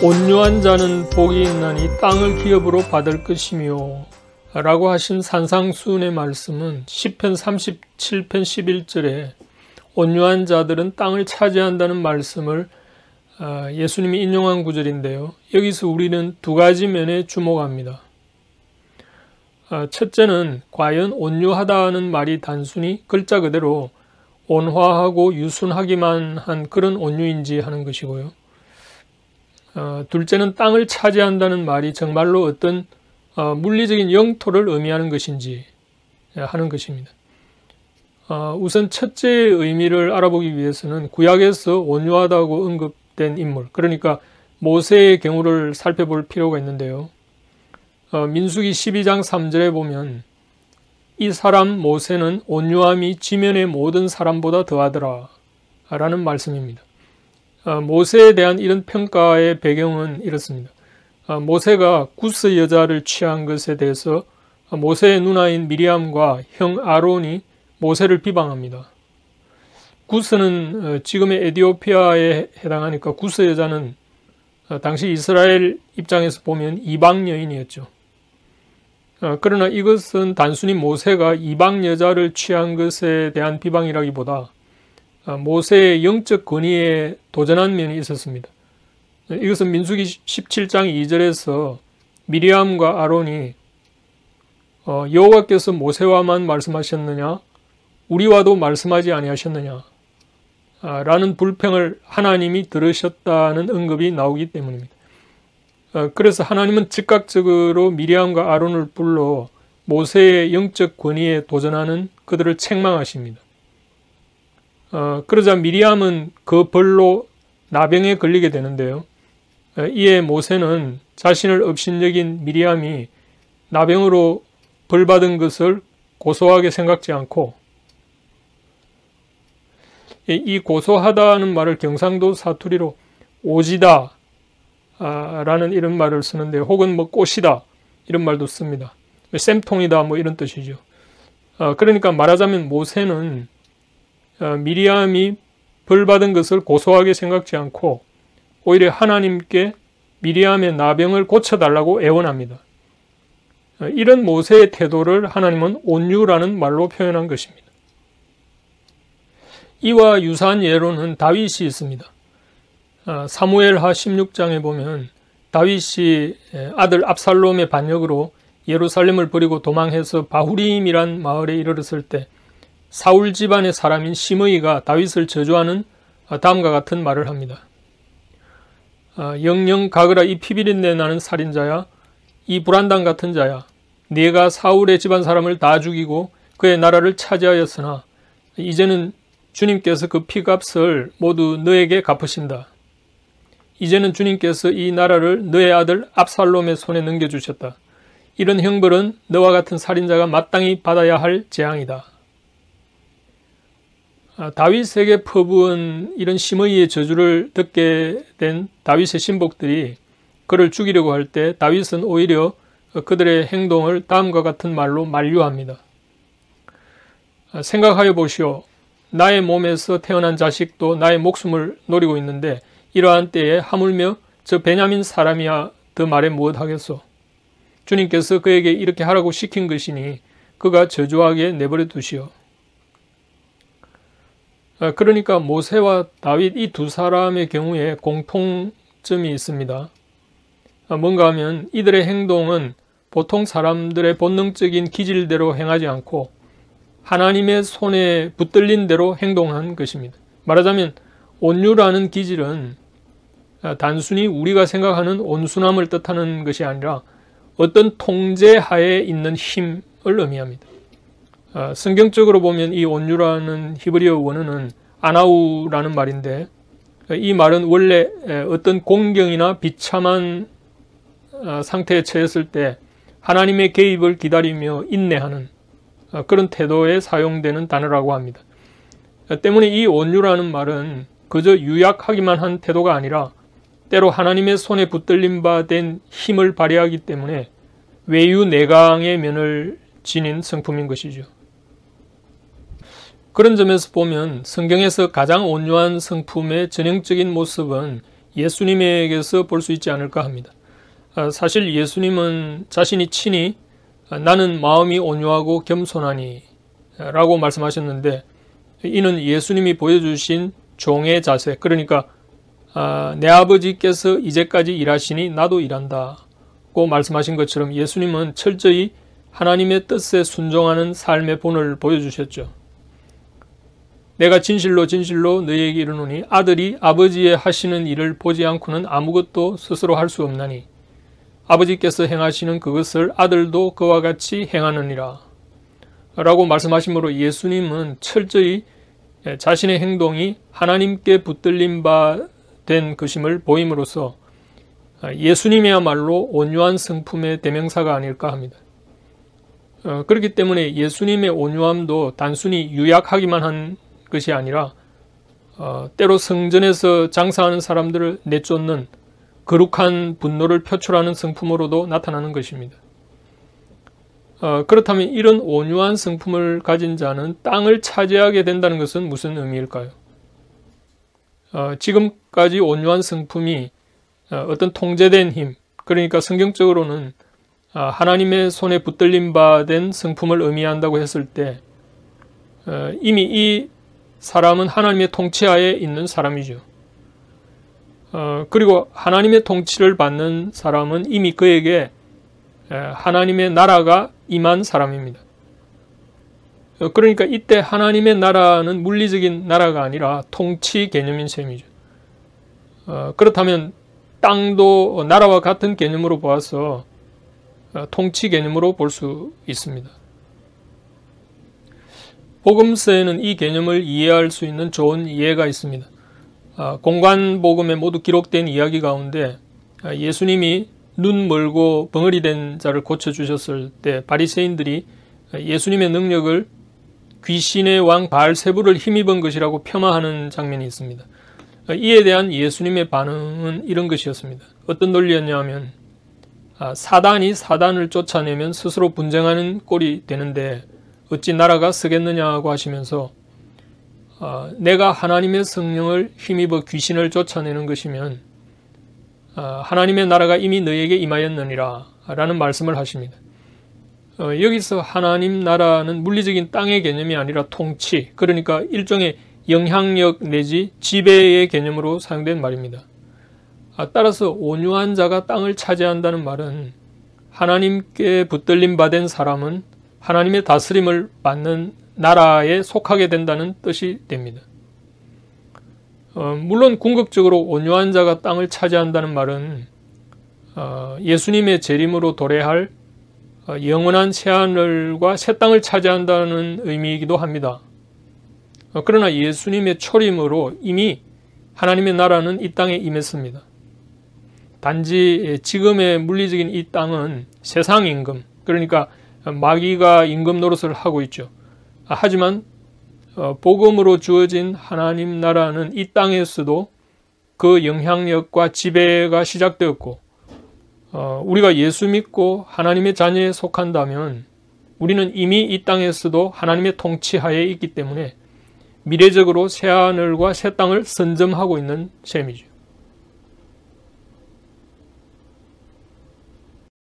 온유한 자는 복이 있나니 땅을 기업으로 받을 것이며 라고 하신 산상수훈의 말씀은 시편 37편 11절에 온유한 자들은 땅을 차지한다는 말씀을 예수님이 인용한 구절인데요. 여기서 우리는 두 가지 면에 주목합니다. 첫째는 과연 온유하다는 말이 단순히 글자 그대로 온화하고 유순하기만 한 그런 온유인지 하는 것이고요. 둘째는 땅을 차지한다는 말이 정말로 어떤 물리적인 영토를 의미하는 것인지 하는 것입니다. 우선 첫째의 의미를 알아보기 위해서는 구약에서 온유하다고 언급된 인물, 그러니까 모세의 경우를 살펴볼 필요가 있는데요. 민수기 12장 3절에 보면 이 사람 모세는 온유함이 지면의 모든 사람보다 더하더라 라는 말씀입니다. 모세에 대한 이런 평가의 배경은 이렇습니다. 모세가 구스 여자를 취한 것에 대해서 모세의 누나인 미리암과 형 아론이 모세를 비방합니다. 구스는 지금의 에티오피아에 해당하니까 구스 여자는 당시 이스라엘 입장에서 보면 이방 여인이었죠. 그러나 이것은 단순히 모세가 이방 여자를 취한 것에 대한 비방이라기보다 모세의 영적 권위에 도전한 면이 있었습니다. 이것은 민수기 17장 2절에서 미리암과 아론이 여호와께서 모세와만 말씀하셨느냐 우리와도 말씀하지 아니하셨느냐 라는 불평을 하나님이 들으셨다는 언급이 나오기 때문입니다. 그래서 하나님은 즉각적으로 미리암과 아론을 불러 모세의 영적 권위에 도전하는 그들을 책망하십니다. 그러자 미리암은 그 벌로 나병에 걸리게 되는데요. 이에 모세는 자신을 업신여긴 미리암이 나병으로 벌받은 것을 고소하게 생각지 않고 이 고소하다는 말을 경상도 사투리로 오지다 라는 이런 말을 쓰는데 혹은 뭐 꽃이다 이런 말도 씁니다. 쌤통이다 뭐 이런 뜻이죠. 그러니까 말하자면 모세는 미리암이 벌받은 것을 고소하게 생각지 않고 오히려 하나님께 미리암의 나병을 고쳐달라고 애원합니다. 이런 모세의 태도를 하나님은 온유라는 말로 표현한 것입니다. 이와 유사한 예로는 다윗이 있습니다. 사무엘하 16장에 보면 다윗이 아들 압살롬의 반역으로 예루살렘을 버리고 도망해서 바후림이란 마을에 이르렀을 때 사울 집안의 사람인 시므이가 다윗을 저주하는 다음과 같은 말을 합니다. 영영 가거라 이 피비린내 나는 살인자야, 이 불안당 같은 자야, 네가 사울의 집안 사람을 다 죽이고 그의 나라를 차지하였으나 이제는 주님께서 그 피값을 모두 너에게 갚으신다. 이제는 주님께서 이 나라를 너의 아들 압살롬의 손에 넘겨주셨다. 이런 형벌은 너와 같은 살인자가 마땅히 받아야 할 재앙이다. 다윗에게 퍼부은 이런 시므이의 저주를 듣게 된 다윗의 신복들이 그를 죽이려고 할 때 다윗은 오히려 그들의 행동을 다음과 같은 말로 만류합니다. 생각하여 보시오. 나의 몸에서 태어난 자식도 나의 목숨을 노리고 있는데 이러한 때에 하물며 저 베냐민 사람이야 더 말해 무엇하겠소. 주님께서 그에게 이렇게 하라고 시킨 것이니 그가 저주하게 내버려 두시오. 그러니까 모세와 다윗 이 두 사람의 경우에 공통점이 있습니다. 뭔가 하면 이들의 행동은 보통 사람들의 본능적인 기질대로 행하지 않고 하나님의 손에 붙들린 대로 행동한 것입니다. 말하자면 온유라는 기질은 단순히 우리가 생각하는 온순함을 뜻하는 것이 아니라 어떤 통제하에 있는 힘을 의미합니다. 성경적으로 보면 이 온유라는 히브리어 원어는 아나우라는 말인데 이 말은 원래 어떤 공경이나 비참한 상태에 처했을 때 하나님의 개입을 기다리며 인내하는 그런 태도에 사용되는 단어라고 합니다. 때문에 이 온유라는 말은 그저 유약하기만 한 태도가 아니라 때로 하나님의 손에 붙들린 바 된 힘을 발휘하기 때문에 외유내강의 면을 지닌 성품인 것이죠. 그런 점에서 보면 성경에서 가장 온유한 성품의 전형적인 모습은 예수님에게서 볼 수 있지 않을까 합니다. 사실 예수님은 자신이 친히 나는 마음이 온유하고 겸손하니 라고 말씀하셨는데, 이는 예수님이 보여주신 종의 자세, 그러니까 내 아버지께서 이제까지 일하시니 나도 일한다고 말씀하신 것처럼 예수님은 철저히 하나님의 뜻에 순종하는 삶의 본을 보여주셨죠. 내가 진실로 진실로 너희에게 이르노니 아들이 아버지의 하시는 일을 보지 않고는 아무것도 스스로 할 수 없나니 아버지께서 행하시는 그것을 아들도 그와 같이 행하느니라 라고 말씀하심으로 예수님은 철저히 자신의 행동이 하나님께 붙들림 바 된 것임을 보임으로써 예수님이야말로 온유한 성품의 대명사가 아닐까 합니다. 그렇기 때문에 예수님의 온유함도 단순히 유약하기만 한 것이 아니라 때로 성전에서 장사하는 사람들을 내쫓는 거룩한 분노를 표출하는 성품으로도 나타나는 것입니다. 그렇다면 이런 온유한 성품을 가진 자는 땅을 차지하게 된다는 것은 무슨 의미일까요? 지금까지 온유한 성품이 어떤 통제된 힘, 그러니까 성경적으로는 하나님의 손에 붙들림 바 된 성품을 의미한다고 했을 때 이미 이 사람은 하나님의 통치하에 있는 사람이죠. 그리고 하나님의 통치를 받는 사람은 이미 그에게 하나님의 나라가 임한 사람입니다. 그러니까 이때 하나님의 나라는 물리적인 나라가 아니라 통치 개념인 셈이죠. 그렇다면 땅도 나라와 같은 개념으로 보아서 통치 개념으로 볼 수 있습니다. 복음서에는 이 개념을 이해할 수 있는 좋은 예가 있습니다. 공관복음에 모두 기록된 이야기 가운데 예수님이 눈 멀고 벙어리 된 자를 고쳐주셨을 때 바리새인들이 예수님의 능력을 귀신의 왕 바알세불을 힘입은 것이라고 폄하하는 장면이 있습니다. 이에 대한 예수님의 반응은 이런 것이었습니다. 어떤 논리였냐면 사단이 사단을 쫓아내면 스스로 분쟁하는 꼴이 되는데 어찌 나라가 서겠느냐고 하시면서 내가 하나님의 성령을 힘입어 귀신을 쫓아내는 것이면 하나님의 나라가 이미 너희에게 임하였느니라 라는 말씀을 하십니다. 여기서 하나님 나라는 물리적인 땅의 개념이 아니라 통치, 그러니까 일종의 영향력 내지 지배의 개념으로 사용된 말입니다. 따라서 온유한 자가 땅을 차지한다는 말은 하나님께 붙들림 받은 사람은 하나님의 다스림을 받는 나라에 속하게 된다는 뜻이 됩니다. 물론 궁극적으로 온유한 자가 땅을 차지한다는 말은 예수님의 재림으로 도래할 영원한 새하늘과 새 땅을 차지한다는 의미이기도 합니다. 그러나 예수님의 초림으로 이미 하나님의 나라는 이 땅에 임했습니다. 단지 지금의 물리적인 이 땅은 세상 임금, 그러니까 마귀가 임금 노릇을 하고 있죠. 하지만 복음으로 주어진 하나님 나라는 이 땅에서도 그 영향력과 지배가 시작되었고 우리가 예수 믿고 하나님의 자녀에 속한다면 우리는 이미 이 땅에서도 하나님의 통치하에 있기 때문에 미래적으로 새하늘과 새 땅을 선점하고 있는 셈이죠.